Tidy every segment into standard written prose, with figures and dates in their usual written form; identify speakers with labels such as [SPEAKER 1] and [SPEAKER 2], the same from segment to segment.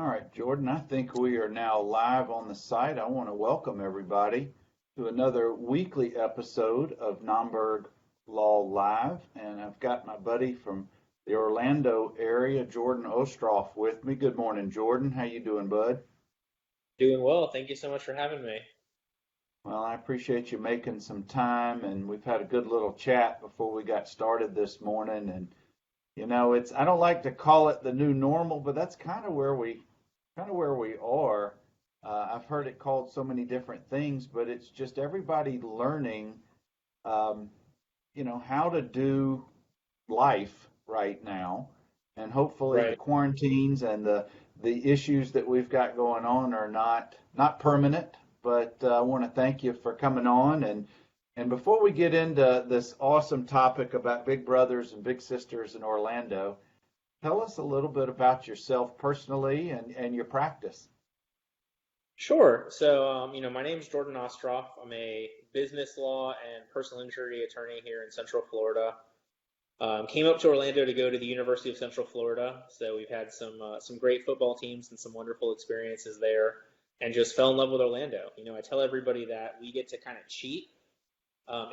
[SPEAKER 1] All right, Jordan, I think we are now live on the site. I want to welcome everybody to another weekly episode of NOMBERG Law Live. And I've got my buddy from the Orlando area, Jordan Ostroff, with me. Good morning, Jordan. How you doing, bud?
[SPEAKER 2] Doing well. Thank you so much for having me.
[SPEAKER 1] Well, I appreciate you making some time, and we've had a good little chat before we got started this morning. And it's I don't like to call it the new normal, but that's kind of where we are. I've heard it called so many different things, but it's just everybody learning, um, how to do life right now, and hopefully the
[SPEAKER 2] Right.
[SPEAKER 1] quarantines and the issues that we've got going on are not permanent. But I want to thank you for coming on, and before we get into this awesome topic about big brothers and big sisters in Orlando, tell us a little bit about yourself personally and your practice.
[SPEAKER 2] Sure. So, my name is Jordan Ostroff. I'm a business law and personal injury attorney here in Central Florida. Came up to Orlando to go to the University of Central Florida. So we've had some great football teams and some wonderful experiences there, and just fell in love with Orlando. I tell everybody that we get to kind of cheat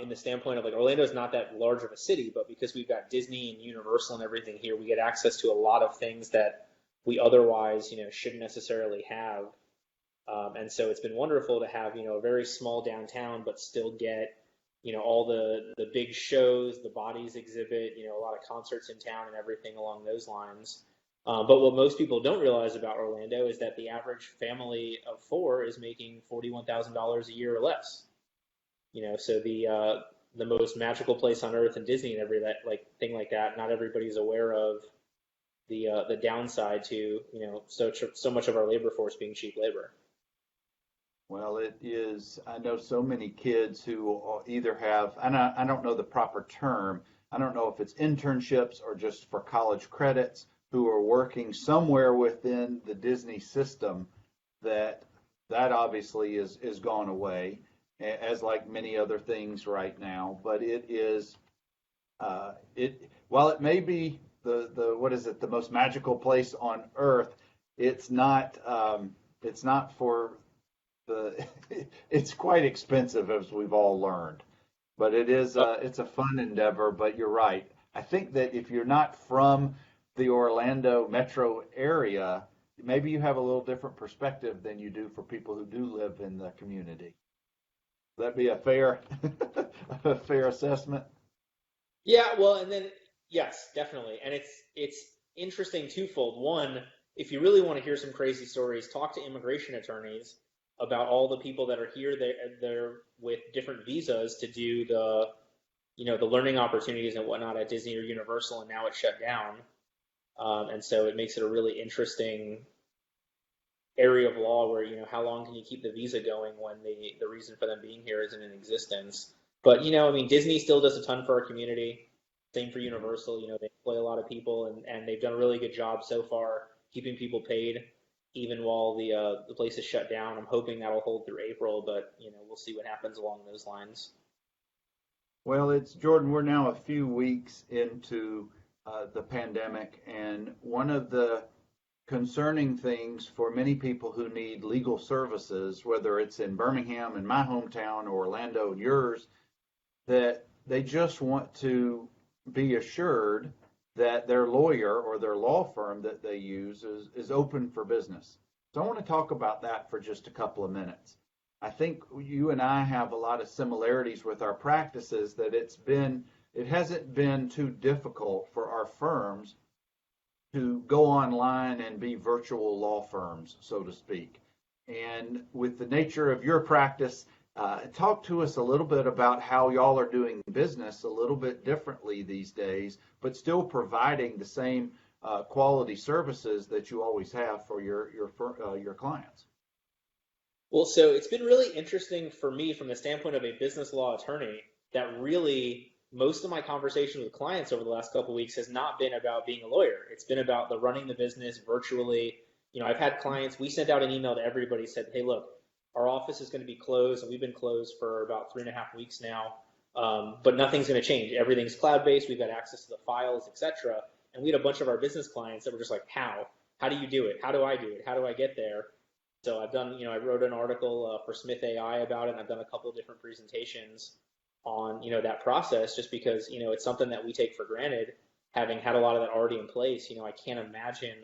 [SPEAKER 2] in the standpoint of like Orlando is not that large of a city, but because we've got Disney and Universal and everything here, we get access to a lot of things that we otherwise, shouldn't necessarily have. And so it's been wonderful to have, a very small downtown, but still get, all the big shows, the bodies exhibit, a lot of concerts in town and everything along those lines. But what most people don't realize about Orlando is that the average family of four is making $41,000 a year or less. So the most magical place on earth and Disney and every that like thing like that. Not everybody's aware of the downside to so much of our labor force being cheap labor.
[SPEAKER 1] Well, it is. I know so many kids who either have, and I don't know the proper term. I don't know if it's internships or just for college credits, who are working somewhere within the Disney system that that obviously is gone away, as like many other things right now. But it is, while it may be the what is it, the most magical place on earth, it's not for the it's quite expensive, as we've all learned. But it's a fun endeavor. But you're right. I think that if you're not from the Orlando metro area, maybe you have a little different perspective than you do for people who do live in the community. Would that be a fair a fair assessment?
[SPEAKER 2] Yeah, well, and then yes, definitely. And it's interesting twofold. One, if you really want to hear some crazy stories, talk to immigration attorneys about all the people that are here they're with different visas to do the learning opportunities and whatnot at Disney or Universal, and now it's shut down. And so it makes it a really interesting area of law where, how long can you keep the visa going when the reason for them being here isn't in existence? But, I mean, Disney still does a ton for our community. Same for
[SPEAKER 1] Mhm.
[SPEAKER 2] Universal. They employ a lot of people, and they've done a really good job so far keeping people paid, even while the place is shut down. I'm hoping that'll hold through April, but, we'll see what happens along those lines.
[SPEAKER 1] Well, it's Jordan. We're now a few weeks into the pandemic, and one of the concerning things for many people who need legal services, whether it's in Birmingham, in my hometown, or Orlando, and yours, that they just want to be assured that their lawyer or their law firm that they use is open for business. So I want to talk about that for just a couple of minutes. I think you and I have a lot of similarities with our practices, that it hasn't been too difficult for our firms to go online and be virtual law firms, so to speak. And with the nature of your practice, talk to us a little bit about how y'all are doing business a little bit differently these days, but still providing the same quality services that you always have for your clients.
[SPEAKER 2] Well, so it's been really interesting for me from the standpoint of a business law attorney that really most of my conversation with clients over the last couple of weeks has not been about being a lawyer. It's been about the running the business virtually. I've had clients, we sent out an email to everybody, said, hey, look, our office is going to be closed, and we've been closed for about 3.5 weeks now. But nothing's going to change. Everything's cloud-based. We've got access to the files, etc. And we had a bunch of our business clients that were just like, how? how do you do it? How do I do it? How do I get there? So I've done, I wrote an article for Smith AI about it, and I've done a couple of different presentations on, that process, just because, it's something that we take for granted, having had a lot of that already in place. I can't imagine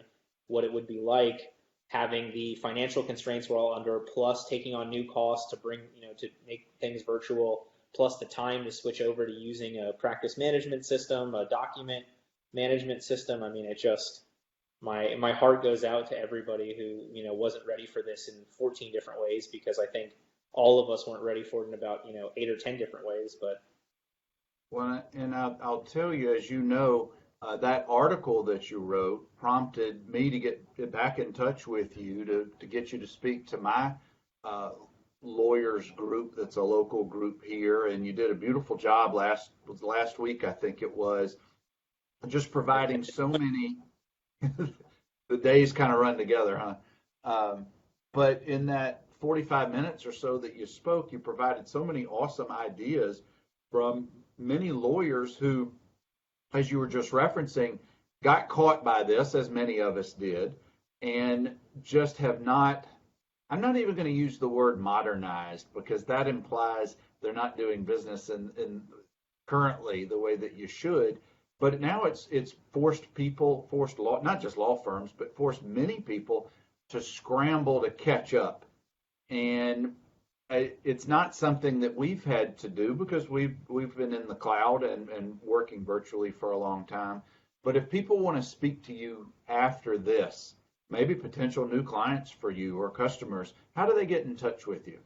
[SPEAKER 2] what it would be like having the financial constraints we're all under, plus taking on new costs to bring, to make things virtual, plus the time to switch over to using a practice management system, a document management system. I mean, it just, my heart goes out to everybody who, wasn't ready for this in 14 different ways, because I think all of us weren't ready for it in about, 8 or 10 different ways. But
[SPEAKER 1] Well, and I'll tell you, as you know, that article that you wrote prompted me to get back in touch with you to get you to speak to my uh, lawyers group that's a local group here, and you did a beautiful job last week, I think it was, just providing so many. The days kind of run together, huh? But in that 45 minutes or so that you spoke, you provided so many awesome ideas from many lawyers who, as you were just referencing, got caught by this, as many of us did, and just have not. I'm not even going to use the word modernized, because that implies they're not doing business in currently the way that you should. But now it's forced law, not just law firms, but forced many people to scramble to catch up. And it's not something that we've had to do, because we've been in the cloud and working virtually for a long time. But if people want to speak to you after this, maybe potential new clients for you or customers, how do they get in touch with you?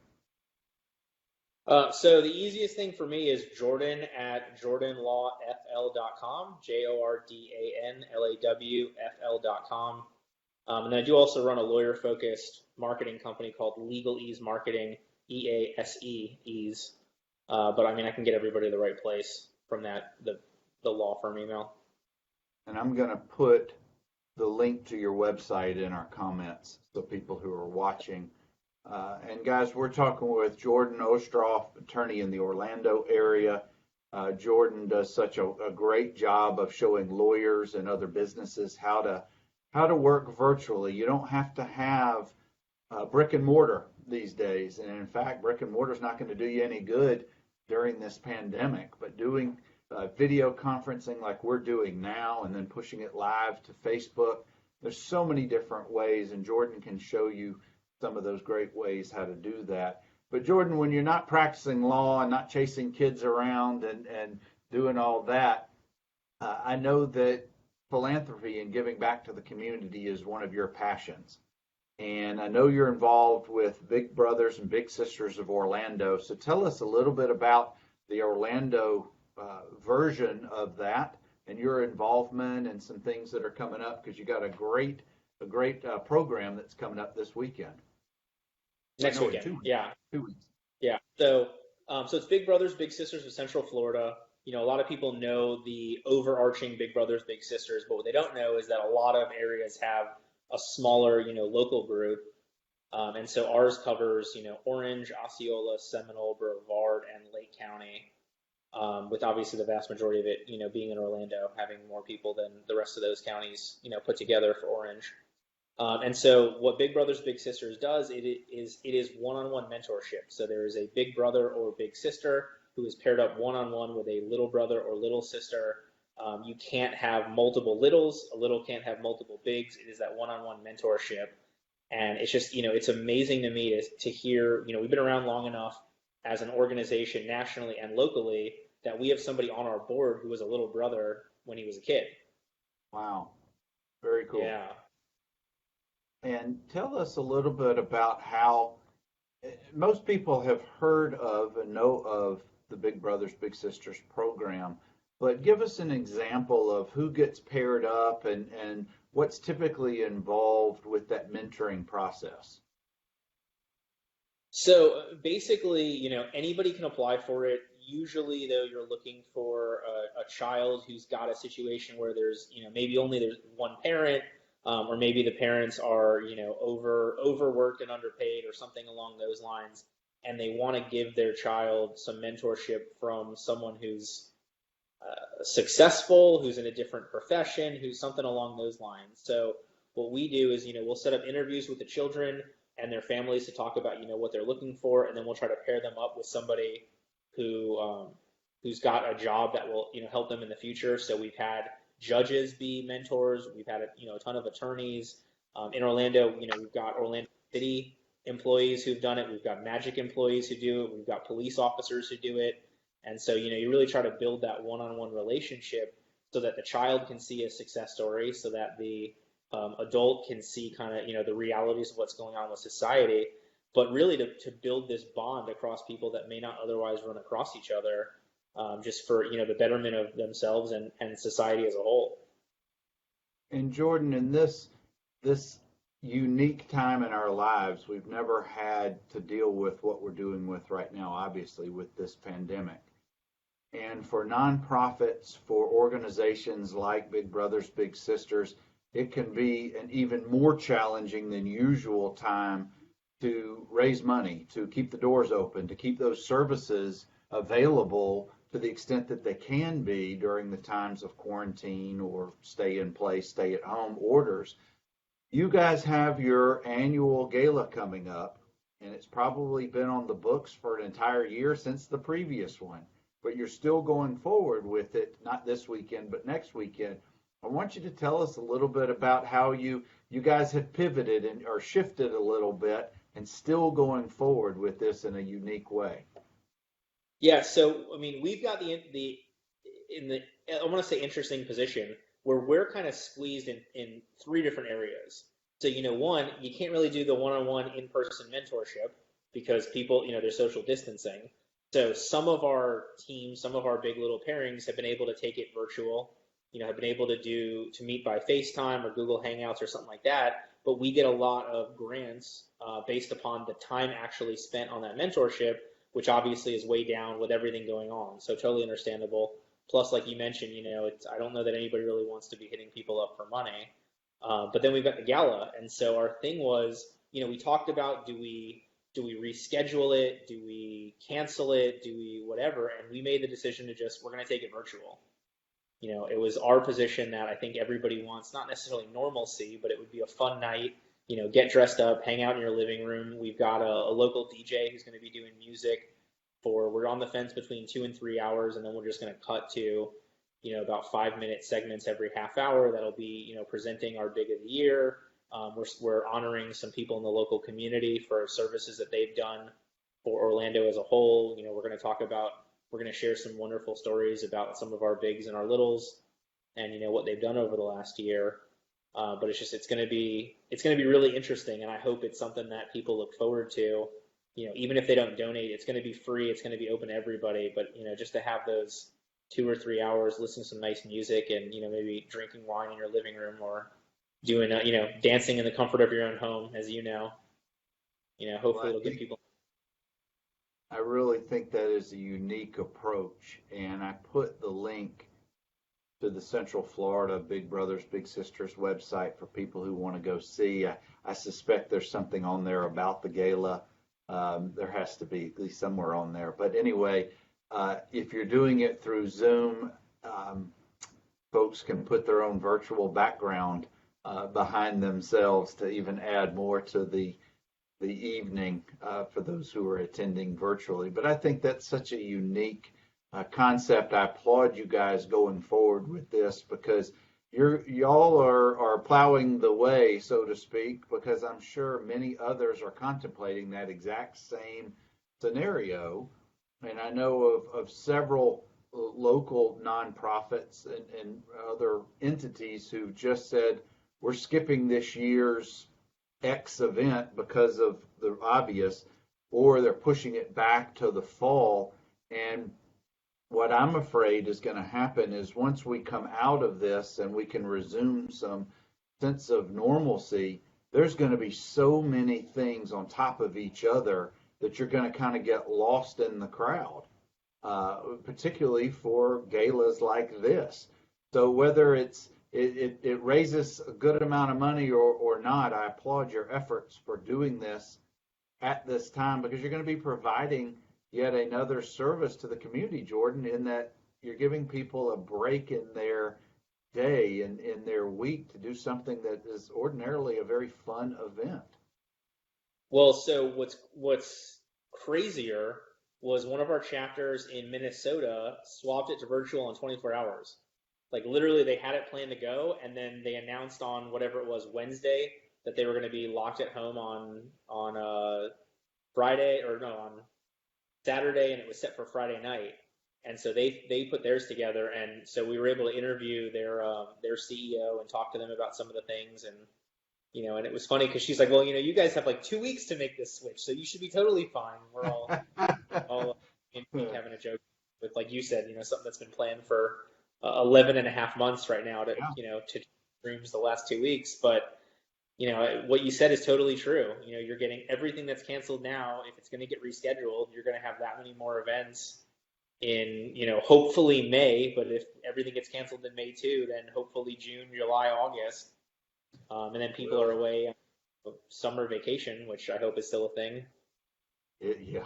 [SPEAKER 2] So the easiest thing for me is Jordan at jordanlawfl.com, JORDANLAWFL.com. And then I do also run a lawyer-focused marketing company called LegalEase Marketing, EASE, ease. But I mean, I can get everybody to the right place from the law firm email.
[SPEAKER 1] And I'm going to put the link to your website in our comments so people who are watching. And guys, we're talking with Jordan Ostroff, attorney in the Orlando area. Jordan does such a great job of showing lawyers and other businesses how to work virtually. You don't have to have brick and mortar these days, and in fact, brick and mortar is not going to do you any good during this pandemic. But doing video conferencing like we're doing now, and then pushing it live to Facebook, there's so many different ways, and Jordan can show you some of those great ways how to do that. But Jordan, when you're not practicing law and not chasing kids around and doing all that, I know that philanthropy and giving back to the community is one of your passions. And I know you're involved with Big Brothers and Big Sisters of Orlando. So tell us a little bit about the Orlando version of that and your involvement and some things that are coming up, because you got a great program that's coming up this weekend.
[SPEAKER 2] Next weekend,
[SPEAKER 1] 2 weeks.
[SPEAKER 2] yeah.
[SPEAKER 1] 2 weeks.
[SPEAKER 2] Yeah. So it's Big Brothers, Big Sisters of Central Florida. A lot of people know the overarching Big Brothers, Big Sisters, but what they don't know is that a lot of areas have a smaller, local group. And so ours covers, Orange, Osceola, Seminole, Brevard, and Lake County, with obviously the vast majority of it, being in Orlando, having more people than the rest of those counties, put together for Orange. And so what Big Brothers Big Sisters does, it is one-on-one mentorship. So there is a big brother or big sister who is paired up one-on-one with a little brother or little sister. You can't have multiple littles. A little can't have multiple bigs. It is that one-on-one mentorship. And it's just, it's amazing to me to hear, we've been around long enough as an organization nationally and locally that we have somebody on our board who was a little brother when he was a kid.
[SPEAKER 1] Wow. Very cool.
[SPEAKER 2] Yeah.
[SPEAKER 1] And tell us a little bit about how most people have heard of and know of the Big Brothers Big Sisters program, but give us an example of who gets paired up and what's typically involved with that mentoring process.
[SPEAKER 2] So basically, anybody can apply for it. Usually, though, you're looking for a child who's got a situation where there's, maybe only there's one parent, or maybe the parents are, overworked and underpaid or something along those lines, and they want to give their child some mentorship from someone who's successful, who's in a different profession, who's something along those lines. So what we do is, we'll set up interviews with the children and their families to talk about, what they're looking for, and then we'll try to pair them up with somebody who's got a job that will, help them in the future. So we've had judges be mentors. We've had a ton of attorneys. In Orlando, we've got Orlando City employees who've done it. We've got Magic employees who do it. We've got police officers who do it. And so, you really try to build that one-on-one relationship so that the child can see a success story, so that the adult can see kind of, the realities of what's going on with society, but really to build this bond across people that may not otherwise run across each other, just for, the betterment of themselves and society as a whole.
[SPEAKER 1] And Jordan, in this unique time in our lives, we've never had to deal with what we're dealing with right now, obviously, with this pandemic. And for nonprofits, for organizations like Big Brothers Big Sisters, it can be an even more challenging than usual time to raise money, to keep the doors open, to keep those services available to the extent that they can be during the times of quarantine or stay in place, stay at home orders. You guys have your annual gala coming up, and it's probably been on the books for an entire year since the previous one, but you're still going forward with it, not this weekend, but next weekend. I want you to tell us a little bit about how you guys have pivoted or shifted a little bit and still going forward with this in a unique way.
[SPEAKER 2] Yeah, so I mean, we've got I want to say interesting position where we're kind of squeezed in three different areas. So, one, you can't really do the one-on-one in-person mentorship because people, they're social distancing. So some of our teams, some of our big little pairings have been able to take it virtual, have been able to meet by FaceTime or Google Hangouts or something like that. But we get a lot of grants based upon the time actually spent on that mentorship, which obviously is way down with everything going on. So totally understandable. Plus, like you mentioned, I don't know that anybody really wants to be hitting people up for money. But then we've got the gala. And so our thing was, we talked about, do we reschedule it? Do we cancel it? Do we whatever? And we made the decision to we're going to take it virtual. It was our position that I think everybody wants, not necessarily normalcy, but it would be a fun night, get dressed up, hang out in your living room. We've got a local DJ who's going to be doing music we're on the fence between 2 and 3 hours, and then we're just going to cut to, about 5-minute segments every half hour. That'll be, presenting our big of the year. We're honoring some people in the local community for services that they've done for Orlando as a whole. We're going to share some wonderful stories about some of our bigs and our littles and, what they've done over the last year. But it's going to be really interesting. And I hope it's something that people look forward to, even if they don't donate. It's going to be free. It's going to be open to everybody. But, just to have those 2 or 3 hours, listen to some nice music and, maybe drinking wine in your living room or doing, dancing in the comfort of your own home, as hopefully it'll get people.
[SPEAKER 1] I really think that is a unique approach, and I put the link to the Central Florida Big Brothers Big Sisters website for people who want to go see. I suspect there's something on there about the gala. There has to be at least somewhere on there. But anyway, if you're doing it through Zoom, folks can put their own virtual background behind themselves to even add more to the evening for those who are attending virtually. But I think that's such a unique concept. I applaud you guys going forward with this because y'all are plowing the way, so to speak, because I'm sure many others are contemplating that exact same scenario. And I know of several local nonprofits and other entities who just said, we're skipping this year's X event because of the obvious, or they're pushing it back to the fall. And what I'm afraid is going to happen is once we come out of this and we can resume some sense of normalcy, there's going to be so many things on top of each other that you're going to kind of get lost in the crowd, particularly for galas like this. So whether it raises a good amount of money or not, I applaud your efforts for doing this at this time because you're going to be providing yet another service to the community, Jordan, in that you're giving people a break in their day in their week to do something that is ordinarily a very fun event.
[SPEAKER 2] Well, so what's crazier was one of our chapters in Minnesota swapped it to virtual in 24 hours. Like literally, they had it planned to go, and then they announced on whatever it was Wednesday that they were going to be locked at home on Friday, or no, on Saturday, and it was set for Friday night. And so they put theirs together, and so we were able to interview their CEO and talk to them about some of the things, and and it was funny because she's like, well, you guys have like 2 weeks to make this switch, so you should be totally fine. We're all in having a joke with, like you said, something that's been planned for 11 and a half months right now to
[SPEAKER 1] Yeah.
[SPEAKER 2] To rooms the last 2 weeks, but what you said is totally true. You're getting everything that's canceled now. If it's going to get rescheduled, you're going to have that many more events in, hopefully May, but if everything gets canceled in May too, then hopefully June, July, August. And then people are away on summer vacation, which I hope is still a thing.
[SPEAKER 1] Yeah,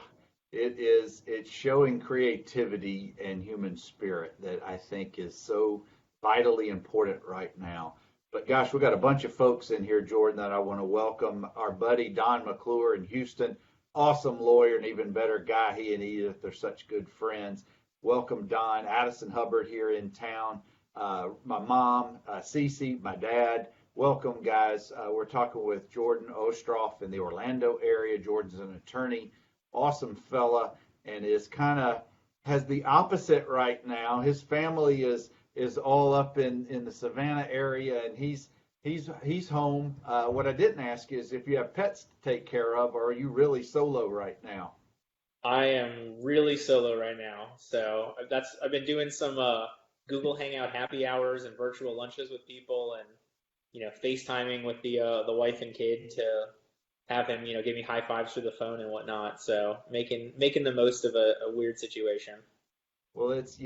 [SPEAKER 1] it is. It's showing creativity and human spirit that I think is so vitally important right now. But gosh, we got a bunch of folks in here, Jordan, that I want to welcome. Our buddy Don McClure in Houston, awesome lawyer and even better guy. He and Edith, they're such good friends. Welcome, Don. Addison Hubbard here in town. My mom, Cece, my dad. Welcome, guys. We're talking with Jordan Ostroff in the Orlando area. Jordan's an attorney, awesome fella, and is kind of has the opposite right now. His family is all up in the Savannah area, and he's home. What I didn't ask is if you have pets to take care of, or are you really solo right now?
[SPEAKER 2] I am really solo right now, so I've been doing some Google Hangout happy hours and virtual lunches with people, and FaceTiming with the wife and kid to have him, give me high fives through the phone and whatnot. So making the most of a weird situation.
[SPEAKER 1] Well, it's,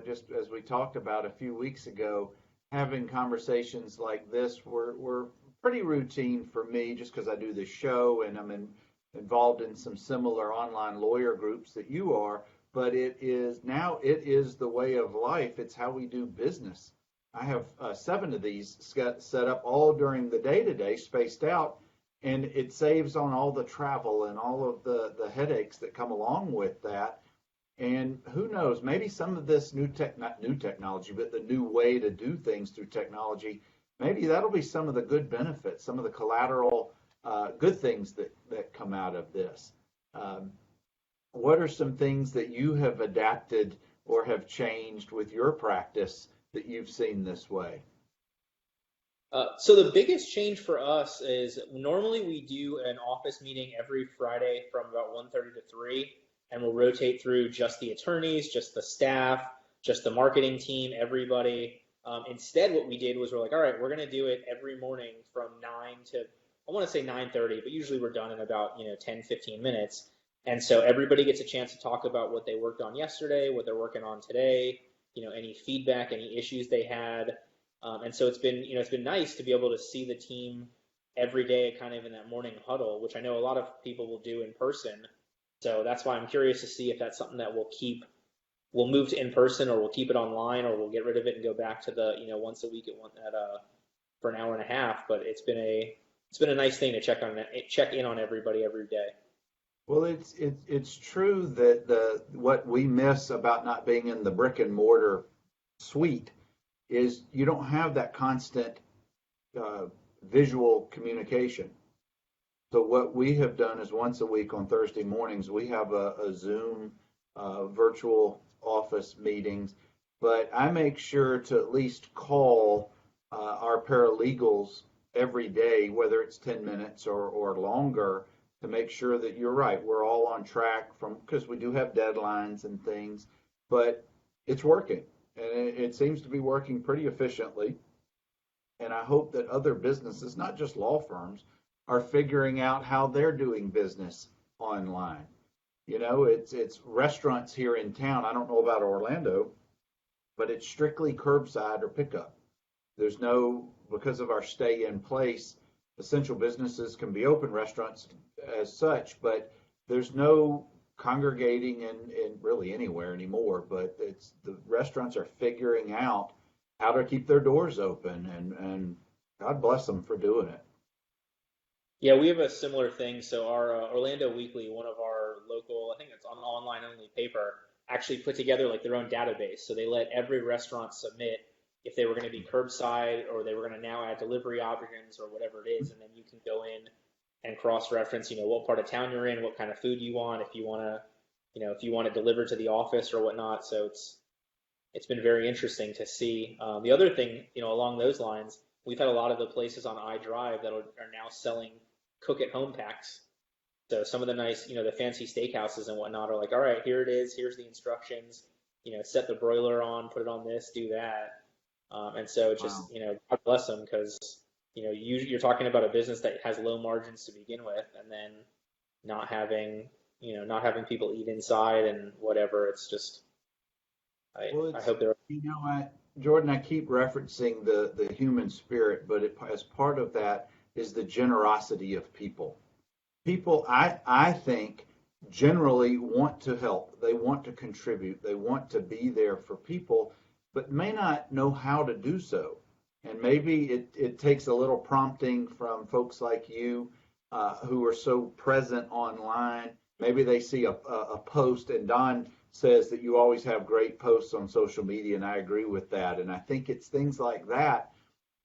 [SPEAKER 1] just as we talked about a few weeks ago, having conversations like this were pretty routine for me just because I do this show and involved in some similar online lawyer groups that you are. But it is the way of life. It's how we do business. I have 7 of these set up all during the day-to-day, spaced out, and it saves on all the travel and all of the headaches that come along with that. And who knows, maybe some of this not new technology, but the new way to do things through technology, maybe that'll be some of the good benefits, some of the collateral good things that come out of this. What are some things that you have adapted or have changed with your practice that you've seen this way?
[SPEAKER 2] So the biggest change for us is normally we do an office meeting every Friday from about 1:30 to 3, and we'll rotate through just the attorneys, just the staff, just the marketing team, everybody. Instead, what we did was we're like, all right, we're going to do it every morning from 9 to, I want to say 9:30, but usually we're done in about 10, 15 minutes. And so everybody gets a chance to talk about what they worked on yesterday, what they're working on today, any feedback, any issues they had. And so it's been nice to be able to see the team every day kind of in that morning huddle, which I know a lot of people will do in person. So that's why I'm curious to see if that's something that we'll move to in person, or we'll keep it online, or we'll get rid of it and go back to the, once a week for an hour and a half. But it's been a nice thing to check in on everybody every day.
[SPEAKER 1] Well, it's true that what we miss about not being in the brick and mortar suite is you don't have that constant visual communication. So what we have done is once a week on Thursday mornings, we have a Zoom virtual office meetings, but I make sure to at least call our paralegals every day, whether it's 10 minutes or longer, to make sure that you're right. We're all on track because we do have deadlines and things, but it's working. And it seems to be working pretty efficiently. And I hope that other businesses, not just law firms, are figuring out how they're doing business online. It's restaurants here in town. I don't know about Orlando, but it's strictly curbside or pickup. Because of our stay in place, essential businesses can be open, restaurants as such, but there's no congregating in really anywhere anymore. But the restaurants are figuring out how to keep their doors open, and God bless them for doing it.
[SPEAKER 2] Yeah, we have a similar thing. So our Orlando Weekly, one of our local, I think it's an online only paper, actually put together like their own database. So they let every restaurant submit if they were going to be curbside or they were going to now add delivery options or whatever it is, and then you can go in and cross-reference, what part of town you're in, what kind of food you want, if you want to, if you want it delivered to the office or whatnot. So it's been very interesting to see. The other thing, along those lines, we've had a lot of the places on iDrive that are now selling cook at home packs. So some of the nice, the fancy steakhouses and whatnot are like, all right, here it is. Here's the instructions. Set the broiler on, put it on this, do that. And so it's just,
[SPEAKER 1] Wow.
[SPEAKER 2] God bless them because, you're talking about a business that has low margins to begin with, and then not having, not having people eat inside and whatever. It's just,
[SPEAKER 1] Well,
[SPEAKER 2] I
[SPEAKER 1] it's,
[SPEAKER 2] hope they're.
[SPEAKER 1] Jordan, I keep referencing the human spirit, but as part of that is the generosity of people. People, I think, generally want to help. They want to contribute. They want to be there for people, but may not know how to do so. And maybe it takes a little prompting from folks like you who are so present online. Maybe they see a post, and Don says that you always have great posts on social media, and I agree with that. And I think it's things like that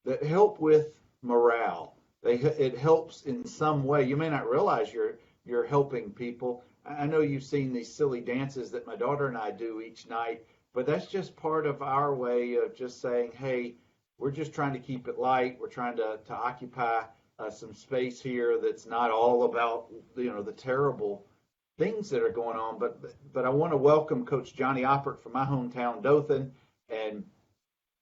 [SPEAKER 1] that help with morale. It helps in some way. You may not realize you're helping people. I know you've seen these silly dances that my daughter and I do each night, but that's just part of our way of just saying, hey, we're just trying to keep it light. We're trying to occupy some space here that's not all about the terrible things that are going on. But I want to welcome Coach Johnny Oppert from my hometown, Dothan, and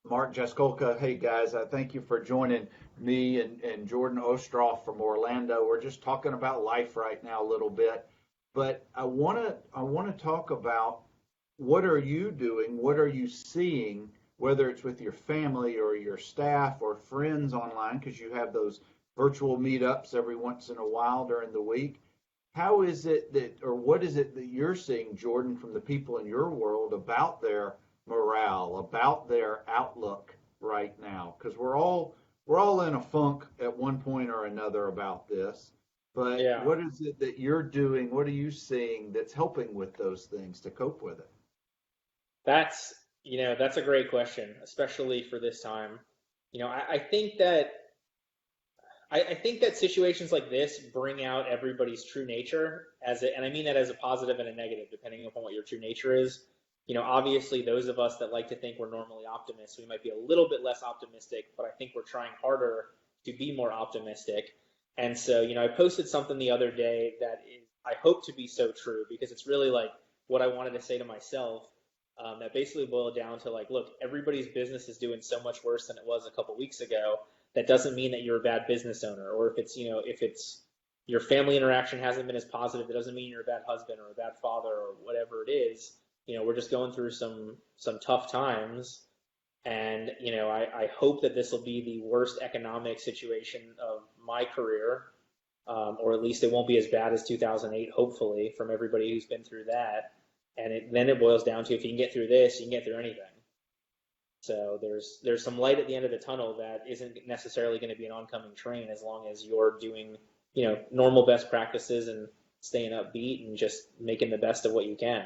[SPEAKER 1] Mark Jaskolka. Hey guys, I thank you for joining me and Jordan Ostroff from Orlando. We're just talking about life right now a little bit, but I want to talk about what are you doing, what are you seeing, whether it's with your family or your staff or friends online, because you have those virtual meetups every once in a while during the week. How is it that, or what is it that you're seeing, Jordan, from the people in your world about their morale, about their outlook right now? Because we're all in a funk at one point or another about this. But
[SPEAKER 2] Yeah,
[SPEAKER 1] what is it that you're doing? What are you seeing that's helping with those things to cope with it?
[SPEAKER 2] that's, that's a great question, especially for this time. I think that I think that situations like this bring out everybody's true nature and I mean that as a positive and a negative, depending upon what your true nature is. Obviously those of us that like to think we're normally optimists, we might be a little bit less optimistic, but I think we're trying harder to be more optimistic. And so, I posted something the other day that is, I hope to be so true because it's really like what I wanted to say to myself. That basically boiled down to like, look, everybody's business is doing so much worse than it was a couple weeks ago. That doesn't mean that you're a bad business owner, or if it's your family interaction hasn't been as positive, it doesn't mean you're a bad husband or a bad father or whatever it is. We're just going through some tough times, and I hope that this will be the worst economic situation of my career, or at least it won't be as bad as 2008, hopefully, from everybody who's been through that. And then it boils down to if you can get through this, you can get through anything. So there's some light at the end of the tunnel that isn't necessarily going to be an oncoming train as long as you're doing, normal best practices and staying upbeat and just making the best of what you can.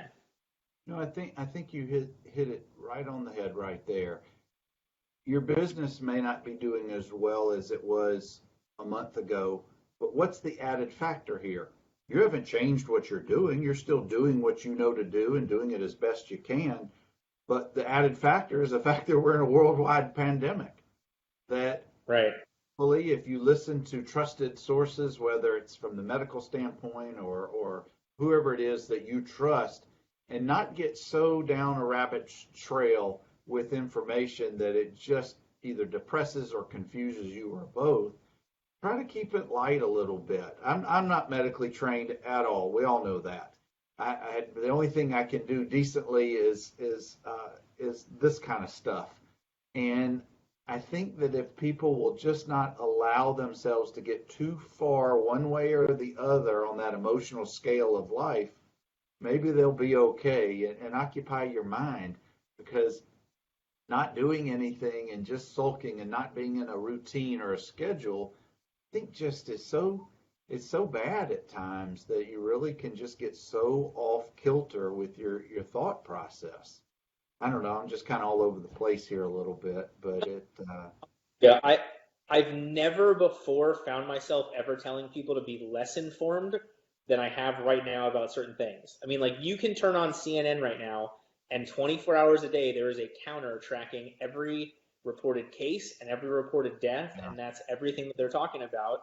[SPEAKER 1] No, I think you hit it right on the head right there. Your business may not be doing as well as it was a month ago, but what's the added factor here? You haven't changed what you're doing. You're still doing what you know to do and doing it as best you can. But the added factor is the fact that we're in a worldwide pandemic. That
[SPEAKER 2] Right.
[SPEAKER 1] hopefully, if you listen to trusted sources, whether it's from the medical standpoint or whoever it is that you trust, and not get so down a rabbit trail with information that it just either depresses or confuses you or both. Try to keep it light a little bit. I'm not medically trained at all. We all know that. The only thing I can do decently is this kind of stuff. And I think that if people will just not allow themselves to get too far one way or the other on that emotional scale of life, maybe they'll be okay and occupy your mind because not doing anything and just sulking and not being in a routine or a schedule, I think just is so it's so bad at times that you really can just get so off kilter with your thought process. I don't know. I'm just kind of all over the place here a little bit, but
[SPEAKER 2] Yeah, I've never before found myself ever telling people to be less informed than I have right now about certain things. I mean, like you can turn on CNN right now, and 24 hours a day there is a counter tracking every reported case and every reported death,
[SPEAKER 1] yeah,
[SPEAKER 2] and that's everything that they're talking about.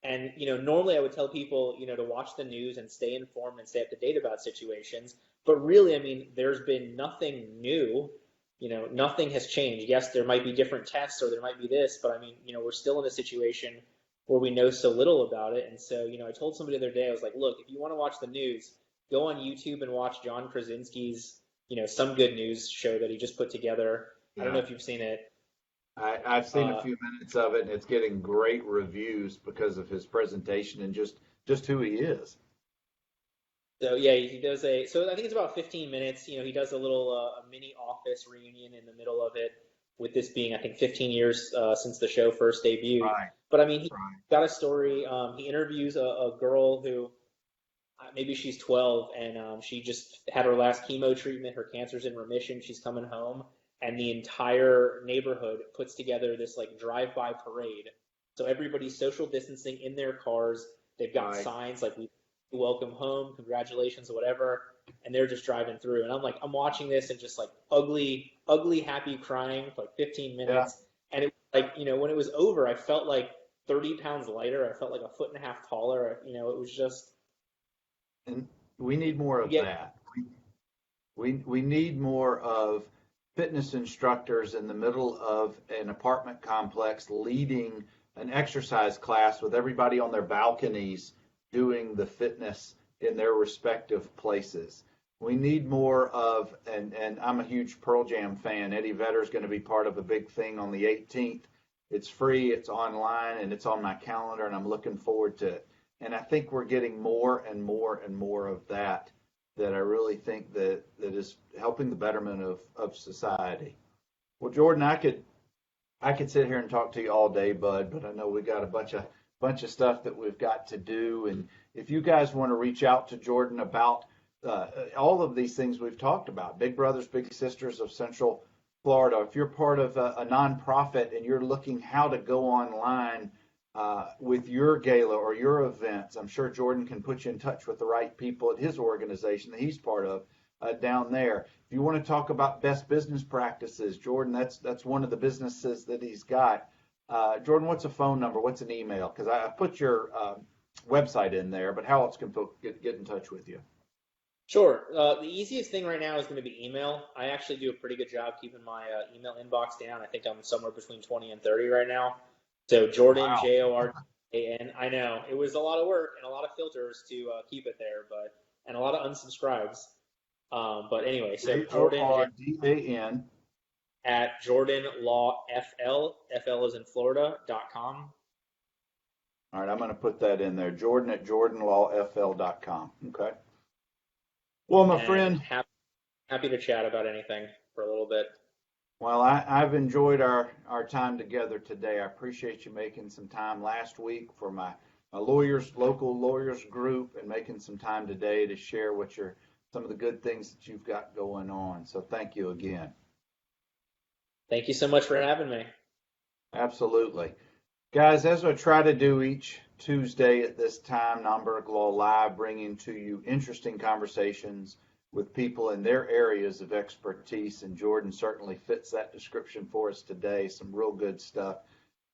[SPEAKER 2] And normally I would tell people, to watch the news and stay informed and stay up to date about situations. But really, I mean, there's been nothing new. Nothing has changed. Yes, there might be different tests or there might be this, but I mean, we're still in a situation where we know so little about it. And so, I told somebody the other day, I was like, look, if you want to watch the news, go on YouTube and watch John Krasinski's, Some Good News show that he just put together. I don't know
[SPEAKER 1] yeah.
[SPEAKER 2] if you've seen it.
[SPEAKER 1] I've seen a
[SPEAKER 2] Uh,
[SPEAKER 1] few minutes of it, and it's getting great reviews because of his presentation and just who he is.
[SPEAKER 2] So yeah, he does so I think it's about 15 minutes. He does a little a mini office reunion in the middle of it, with this being I think 15 years since the show first debuted.
[SPEAKER 1] Right,
[SPEAKER 2] But I mean, he
[SPEAKER 1] right.
[SPEAKER 2] got a story. He interviews a girl who maybe she's 12 and she just had her last chemo treatment. Her cancer's in remission. She's coming home, and the entire neighborhood puts together this like drive-by parade. So everybody's social distancing in their cars. They've got
[SPEAKER 1] Right.
[SPEAKER 2] signs like "We welcome home, congratulations," or whatever, and they're just driving through. And I'm watching this and just like ugly, ugly, happy crying for like 15
[SPEAKER 1] Yeah.
[SPEAKER 2] minutes. And it like when it was over, I felt like 30 pounds lighter. I felt like a foot and a half taller. It was just
[SPEAKER 1] And we need more of
[SPEAKER 2] yeah.
[SPEAKER 1] that. We need more of fitness instructors in the middle of an apartment complex leading an exercise class with everybody on their balconies doing the fitness in their respective places. We need more of, and I'm a huge Pearl Jam fan. Eddie Vedder's going to be part of a big thing on the 18th. It's free, it's online, and it's on my calendar, and I'm looking forward to it. And I think we're getting more and more and more of that I really think that is helping the betterment of society. Well, Jordan, I could sit here and talk to you all day, bud, but I know we got a bunch of stuff that we've got to do. And if you guys want to reach out to Jordan about all of these things we've talked about, Big Brothers Big Sisters of Central Florida, if you're part of a nonprofit and you're looking how to go online with your gala or your events, I'm sure Jordan can put you in touch with the right people at his organization that he's part of down there. If you want to talk about best business practices, Jordan, that's one of the businesses that he's got. Jordan, what's a phone number? What's an email? Because I put your website in there, but how else can folks get in touch with you?
[SPEAKER 2] Sure. The easiest thing right now is going to be email. I actually do a pretty good job keeping my email inbox down. I think I'm somewhere between 20 and 30 right now. So Jordan,
[SPEAKER 1] Wow.
[SPEAKER 2] Jordan. I know it was a lot of work and a lot of filters to keep it there, and a lot of unsubscribes. But anyway, so Jordan
[SPEAKER 1] JORDAN.
[SPEAKER 2] at FL is in Florida.com.
[SPEAKER 1] All right, I'm going to put that in there. Jordan at jordanlawfl.com. Okay. Well, my
[SPEAKER 2] And
[SPEAKER 1] friend,
[SPEAKER 2] happy to chat about anything for a little bit.
[SPEAKER 1] well, I've enjoyed our time together today. I appreciate you making some time last week for my local lawyers group, and making some time today to share some of the good things that you've got going on. So thank you again.
[SPEAKER 2] Thank you so much for having me.
[SPEAKER 1] Absolutely. Guys, as I try to do each Tuesday at this time, NOMBERG Law Live, bringing to you interesting conversations with people in their areas of expertise, and Jordan certainly fits that description for us today. Some real good stuff.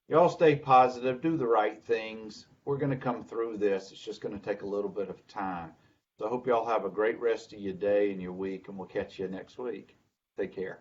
[SPEAKER 1] Y'all stay positive, do the right things. We're going to come through this. It's just going to take a little bit of time. So I hope y'all have a great rest of your day and your week, and we'll catch you next week. Take care.